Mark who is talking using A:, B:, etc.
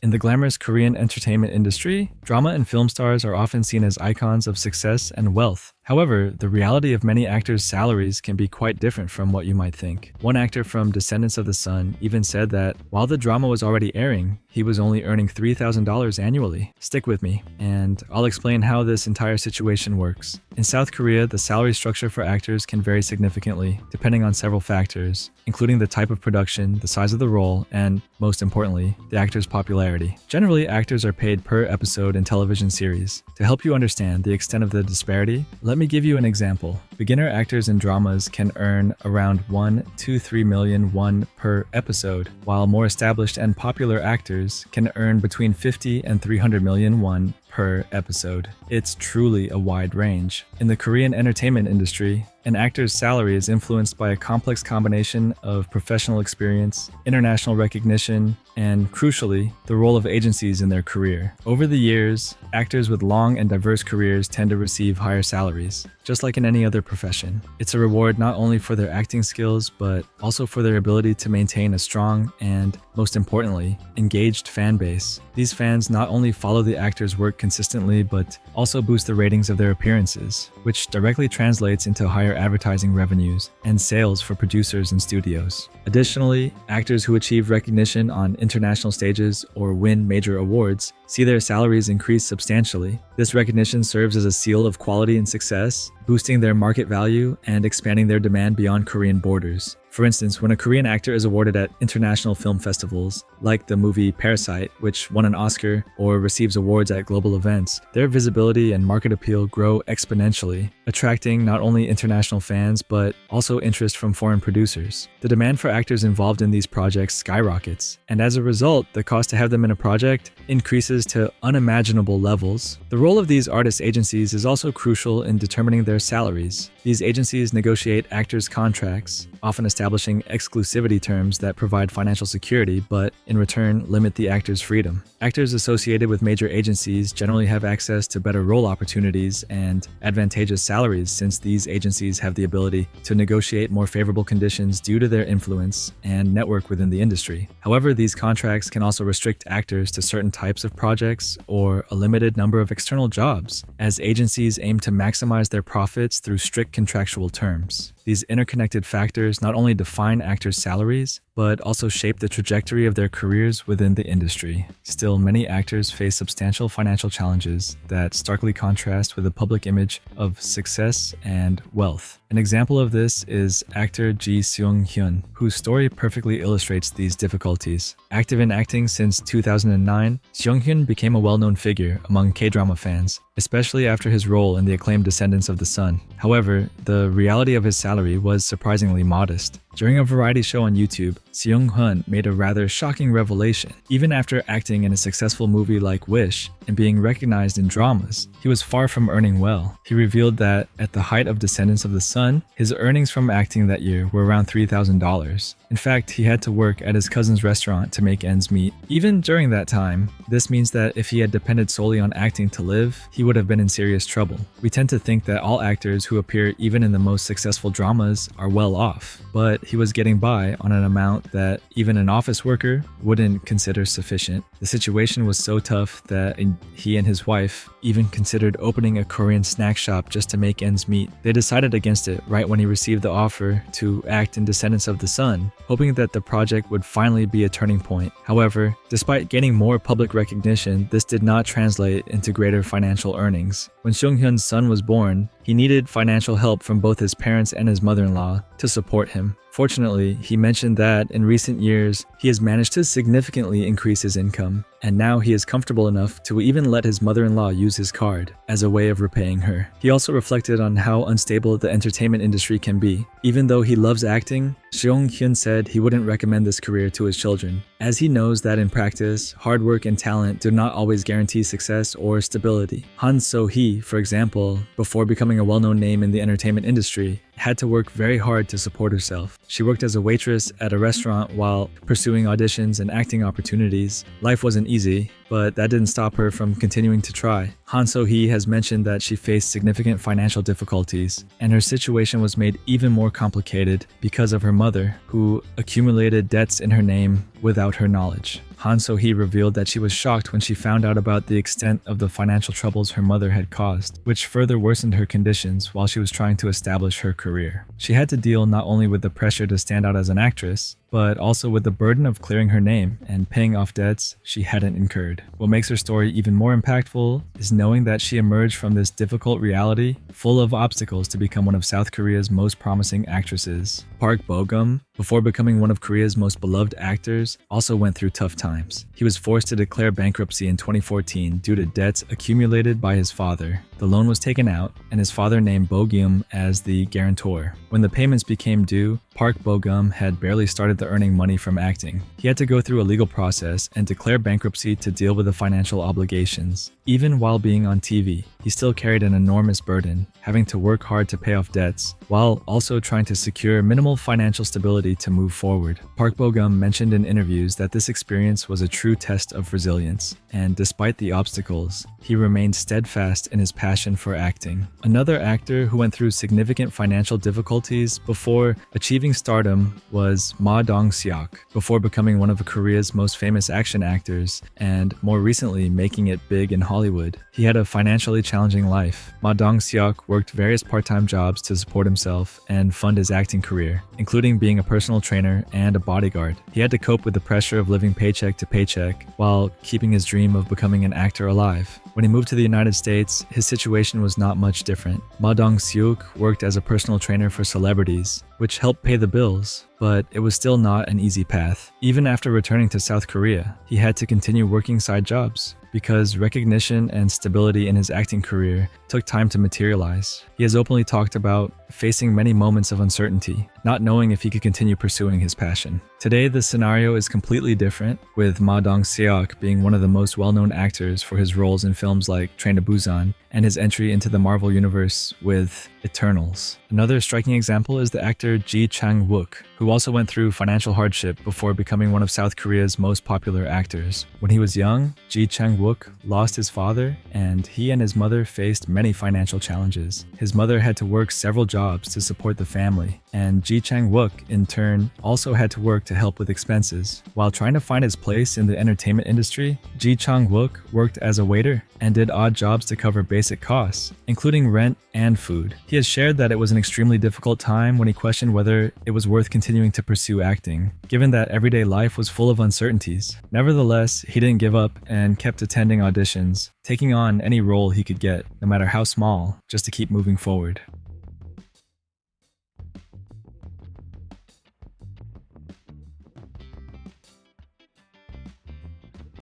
A: In the glamorous Korean entertainment industry, drama and film stars are often seen as icons of success and wealth. However, the reality of many actors' salaries can be quite different from what you might think. One actor from Descendants of the Sun even said that while the drama was already airing, he was only earning $3,000 annually. Stick with me, and I'll explain how this entire situation works. In South Korea, the salary structure for actors can vary significantly, depending on several factors, including the type of production, the size of the role, and, most importantly, the actor's popularity. Generally, actors are paid per episode in television series. To help you understand the extent of the disparity, let me give you an example. Beginner actors in dramas can earn around 1 to 3 million won per episode, while more established and popular actors can earn between 50 and 300 million won per episode. It's truly a wide range. In the Korean entertainment industry, an actor's salary is influenced by a complex combination of professional experience, international recognition, and, crucially, the role of agencies in their career. Over the years, actors with long and diverse careers tend to receive higher salaries, just like in any other profession. It's a reward not only for their acting skills, but also for their ability to maintain a strong and, most importantly, engaged fan base. These fans not only follow the actor's work consistently, but also boost the ratings of their appearances, which directly translates into higher advertising revenues and sales for producers and studios. Additionally, actors who achieve recognition on international stages or win major awards see their salaries increase substantially. This recognition serves as a seal of quality and success, boosting their market value and expanding their demand beyond Korean borders. For instance, when a Korean actor is awarded at international film festivals, like the movie Parasite, which won an Oscar, or receives awards at global events, their visibility and market appeal grow exponentially, attracting not only international fans, but also interest from foreign producers. The demand for actors involved in these projects skyrockets, and as a result, the cost to have them in a project increases to unimaginable levels. The role of these artist agencies is also crucial in determining their salaries. These agencies negotiate actors' contracts, often establishing exclusivity terms that provide financial security, but in return limit the actor's freedom. Actors associated with major agencies generally have access to better role opportunities and advantageous salaries, since these agencies have the ability to negotiate more favorable conditions due to their influence and network within the industry. However, these contracts can also restrict actors to certain types of projects or a limited number of external jobs, as agencies aim to maximize their profits through strict contractual terms. These interconnected factors not only define actors' salaries, but also shape the trajectory of their careers within the industry. Still, many actors face substantial financial challenges that starkly contrast with the public image of success and wealth. An example of this is actor Ji Seung-hyun, whose story perfectly illustrates these difficulties. Active in acting since 2009, Seung-hyun became a well-known figure among K-drama fans, especially after his role in the acclaimed Descendants of the Sun. However, the reality of his salary was surprisingly modest. During a variety show on YouTube, Seung-hyun made a rather shocking revelation. Even after acting in a successful movie like Wish and being recognized in dramas, he was far from earning well. He revealed that at the height of Descendants of the Sun, his earnings from acting that year were around $3,000. In fact, he had to work at his cousin's restaurant to make ends meet. Even during that time, this means that if he had depended solely on acting to live, he would have been in serious trouble. We tend to think that all actors who appear even in the most successful dramas are well off, but he was getting by on an amount that even an office worker wouldn't consider sufficient. The situation was so tough that he and his wife even considered opening a Korean snack shop just to make ends meet. They decided against it right when he received the offer to act in Descendants of the Sun, hoping that the project would finally be a turning point. However, despite gaining more public recognition, this did not translate into greater financial earnings. When Seung-hyun's son was born, he needed financial help from both his parents and his mother-in-law to support him. Fortunately, he mentioned that in recent years, he has managed to significantly increase his income, and now he is comfortable enough to even let his mother-in-law use his card as a way of repaying her. He also reflected on how unstable the entertainment industry can be. Even though he loves acting, Seung-hyun said he wouldn't recommend this career to his children, as he knows that in practice, hard work and talent do not always guarantee success or stability. Han So-hee, for example, before becoming a well-known name in the entertainment industry, had to work very hard to support herself. She worked as a waitress at a restaurant while pursuing auditions and acting opportunities. Life wasn't easy, but that didn't stop her from continuing to try. Han So-hee has mentioned that she faced significant financial difficulties, and her situation was made even more complicated because of her mother, who accumulated debts in her name without her knowledge. Han So-hee revealed that she was shocked when she found out about the extent of the financial troubles her mother had caused, which further worsened her conditions while she was trying to establish her career. She had to deal not only with the pressure to stand out as an actress, but also with the burden of clearing her name and paying off debts she hadn't incurred. What makes her story even more impactful is knowing that she emerged from this difficult reality full of obstacles to become one of South Korea's most promising actresses. Park Bogum, before becoming one of Korea's most beloved actors, also went through tough times. He was forced to declare bankruptcy in 2014 due to debts accumulated by his father. The loan was taken out, and his father named Bogum as the guarantor. When the payments became due, Park Bogum had barely started earning money from acting. He had to go through a legal process and declare bankruptcy to deal with the financial obligations. Even while being on TV, he still carried an enormous burden, having to work hard to pay off debts, while also trying to secure minimal financial stability to move forward. Park Bogum mentioned in interviews that this experience was a true test of resilience, and despite the obstacles, he remained steadfast in his passion for acting. Another actor who went through significant financial difficulties before achieving stardom was Ma Dong-seok, before becoming one of Korea's most famous action actors and more recently making it big in Hollywood. He had a financially challenging life. Ma Dong-seok worked various part-time jobs to support himself and fund his acting career, including being a personal trainer and a bodyguard. He had to cope with the pressure of living paycheck to paycheck while keeping his dream of becoming an actor alive. When he moved to the United States, his situation was not much different. Ma Dong-seok worked as a personal trainer for celebrities, which helped pay the bills, but it was still not an easy path. Even after returning to South Korea, he had to continue working side jobs because recognition and stability in his acting career took time to materialize. He has openly talked about facing many moments of uncertainty, not knowing if he could continue pursuing his passion. Today, the scenario is completely different, with Ma Dong-seok being one of the most well-known actors for his roles in films like Train to Busan and his entry into the Marvel Universe with Eternals. Another striking example is the actor Ji Chang-wook, who also went through financial hardship before becoming one of South Korea's most popular actors. When he was young, Ji Chang-wook lost his father, and he and his mother faced many financial challenges. His mother had to work several jobs to support the family, and Ji Chang-wook, in turn, also had to work to help with expenses. While trying to find his place in the entertainment industry, Ji Chang-wook worked as a waiter and did odd jobs to cover basic costs, including rent and food. He has shared that it was an extremely difficult time when he questioned whether it was worth continuing to pursue acting, given that everyday life was full of uncertainties. Nevertheless, he didn't give up and kept attending auditions, taking on any role he could get, no matter how small, just to keep moving forward.